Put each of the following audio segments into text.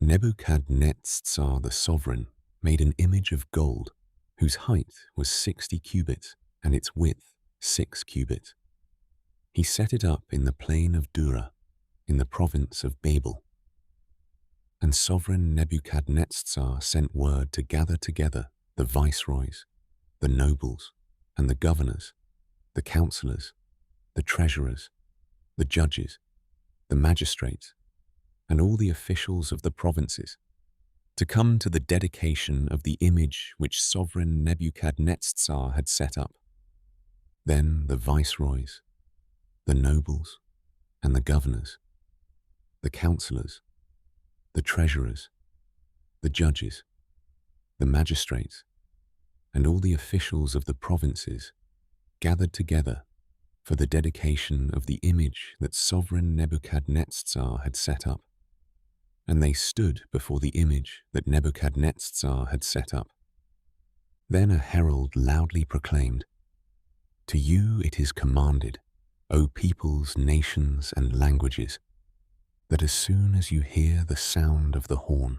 Nebuchadnezzar the sovereign made an image of gold whose height was 60 cubits and its width 6 cubits. He set it up in the plain of Dura in the province of Babel. And sovereign Nebuchadnezzar sent word to gather together the viceroys, the nobles, and the governors, the counselors, the treasurers, the judges, the magistrates, and all the officials of the provinces, to come to the dedication of the image which sovereign Nebuchadnezzar had set up. Then the viceroys, the nobles, and the governors, the counselors, the treasurers, the judges, the magistrates, and all the officials of the provinces gathered together for the dedication of the image that sovereign Nebuchadnezzar had set up. And they stood before the image that Nebuchadnezzar had set up. Then a herald loudly proclaimed, "To you it is commanded, O peoples, nations, and languages, that as soon as you hear the sound of the horn,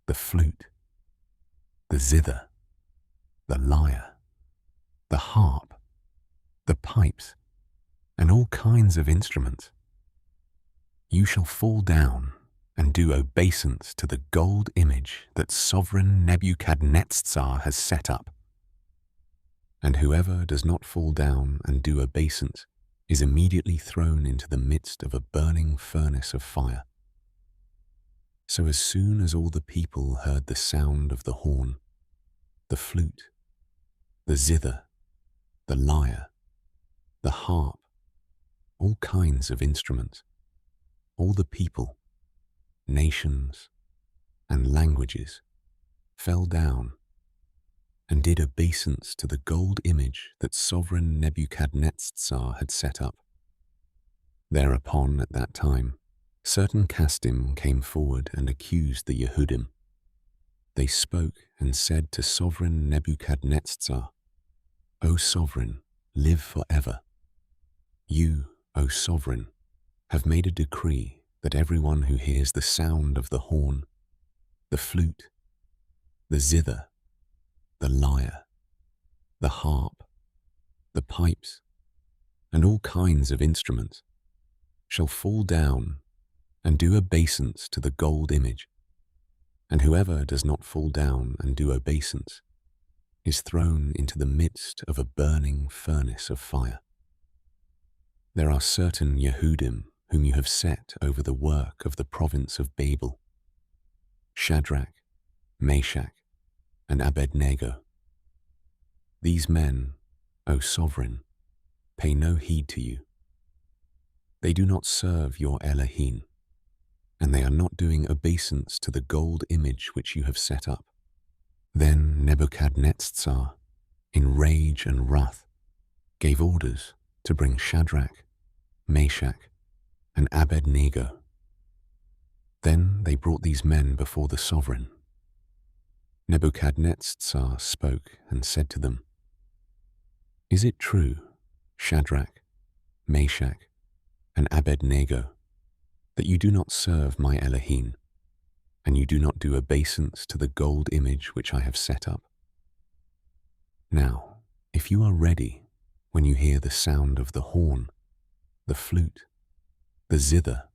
the flute, the zither, the lyre, the harp, the pipes, and all kinds of instruments, you shall fall down and do obeisance to the gold image that sovereign Nebuchadnezzar has set up. And whoever does not fall down and do obeisance is immediately thrown into the midst of a burning furnace of fire." So as soon as all the people heard the sound of the horn, the flute, the zither, the lyre, the harp, all kinds of instruments, all the people, nations, and languages fell down and did obeisance to the gold image that sovereign Nebuchadnezzar had set up. Thereupon, at that time, certain Casdim came forward and accused the Yehudim. They spoke and said to sovereign Nebuchadnezzar, "O sovereign, live forever. You, O sovereign, have made a decree that everyone who hears the sound of the horn, the flute, the zither, the lyre, the harp, the pipes, and all kinds of instruments, shall fall down and do obeisance to the gold image, and whoever does not fall down and do obeisance is thrown into the midst of a burning furnace of fire. There are certain Yehudim whom you have set over the work of the province of Babel, Shadrach, Meshach, and Abednego. These men, O sovereign, pay no heed to you. They do not serve your Elohim, and they are not doing obeisance to the gold image which you have set up." Then Nebuchadnezzar, in rage and wrath, gave orders to bring Shadrach, Meshach, and Abednego. Then they brought these men before the sovereign. Nebuchadnezzar spoke and said to them, "Is it true, Shadrach, Meshach, and Abednego, that you do not serve my Elohim, and you do not do obeisance to the gold image which I have set up? Now, if you are ready when you hear the sound of the horn, the flute, the zither,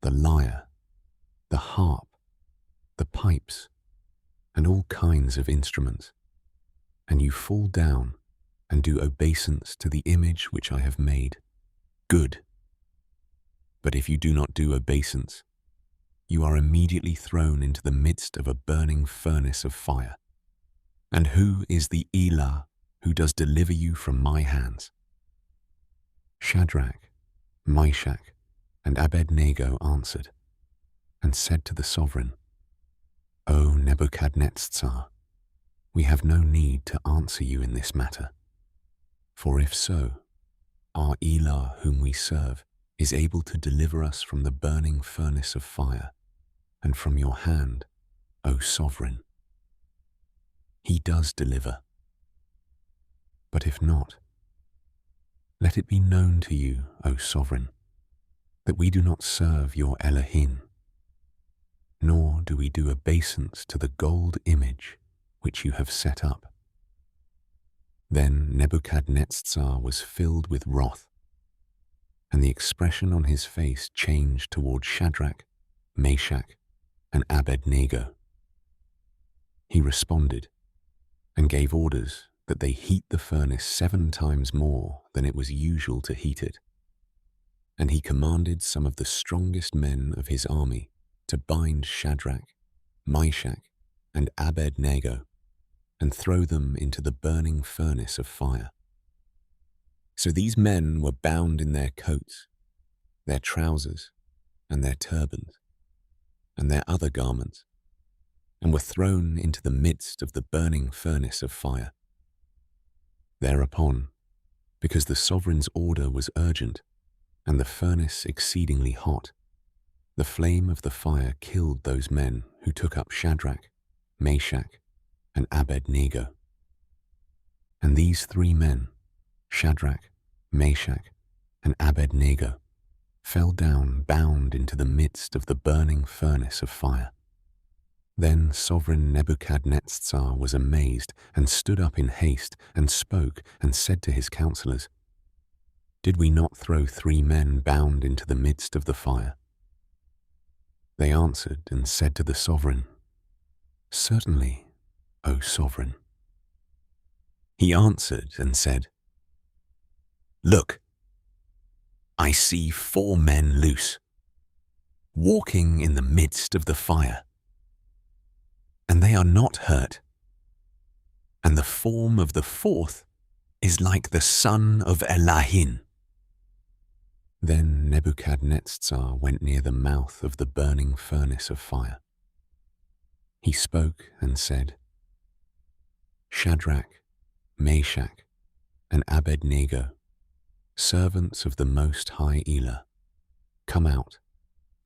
the lyre, the harp, the pipes, and all kinds of instruments, and you fall down and do obeisance to the image which I have made, good. But if you do not do obeisance, you are immediately thrown into the midst of a burning furnace of fire. And who is the Elah who does deliver you from my hands?" Shadrach, Meshach, and Abednego answered and said to the sovereign, "O Nebuchadnezzar, we have no need to answer you in this matter. For if so, our Elah whom we serve is able to deliver us from the burning furnace of fire and from your hand, O sovereign. He does deliver. But if not, let it be known to you, O sovereign, that we do not serve your Elohim. nor do we do obeisance to the gold image which you have set up." Then Nebuchadnezzar was filled with wrath, and the expression on his face changed toward Shadrach, Meshach, and Abednego. He responded and gave orders that they heat the furnace 7 times more than it was usual to heat it. And he commanded some of the strongest men of his army to bind Shadrach, Meshach, and Abednego and throw them into the burning furnace of fire. So these men were bound in their coats, their trousers, and their turbans, and their other garments, and were thrown into the midst of the burning furnace of fire. Thereupon, because the sovereign's order was urgent, and the furnace exceedingly hot, the flame of the fire killed those men who took up Shadrach, Meshach, and Abednego. And these 3 men, Shadrach, Meshach, and Abednego, fell down bound into the midst of the burning furnace of fire. Then sovereign Nebuchadnezzar was amazed and stood up in haste and spoke and said to his counselors, "Did we not throw 3 men bound into the midst of the fire?" They answered and said to the sovereign, "Certainly, O sovereign." He answered and said, "Look, I see 4 men loose, walking in the midst of the fire, and they are not hurt, and the form of the 4th is like the son of Elahin." Then Nebuchadnezzar went near the mouth of the burning furnace of fire. He spoke and said, "Shadrach, Meshach, and Abednego, servants of the Most High Elah, come out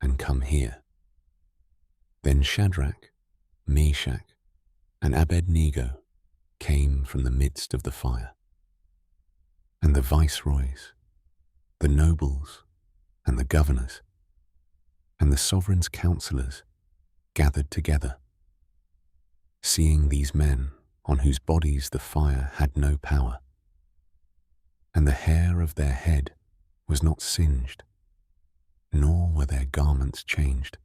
and come here." Then Shadrach, Meshach, and Abednego came from the midst of the fire. And the viceroys, the nobles, and the governors, and the sovereign's counselors gathered together, seeing these men on whose bodies the fire had no power, and the hair of their head was not singed, nor were their garments changed,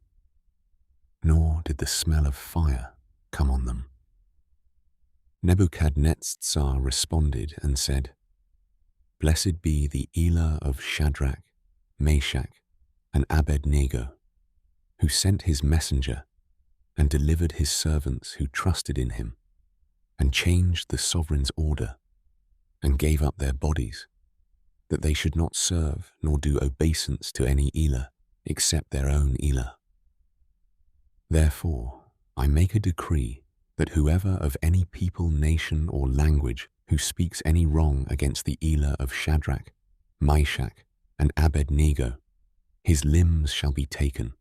nor did the smell of fire come on them. Nebuchadnezzar responded and said, "Blessed be the Elah of Shadrach, Meshach, and Abednego, who sent his messenger and delivered his servants who trusted in him, and changed the sovereign's order, and gave up their bodies, that they should not serve nor do obeisance to any Elah except their own Elah. Therefore, I make a decree that whoever of any people, nation, or language who speaks any wrong against the Elah of Shadrach, Meshach, and Abednego, his limbs shall be taken,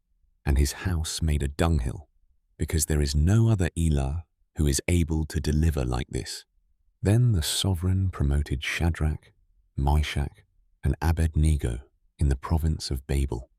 and his house made a dunghill, because there is no other Elah who is able to deliver like this." Then the sovereign promoted Shadrach, Meshach, and Abednego in the province of Babel,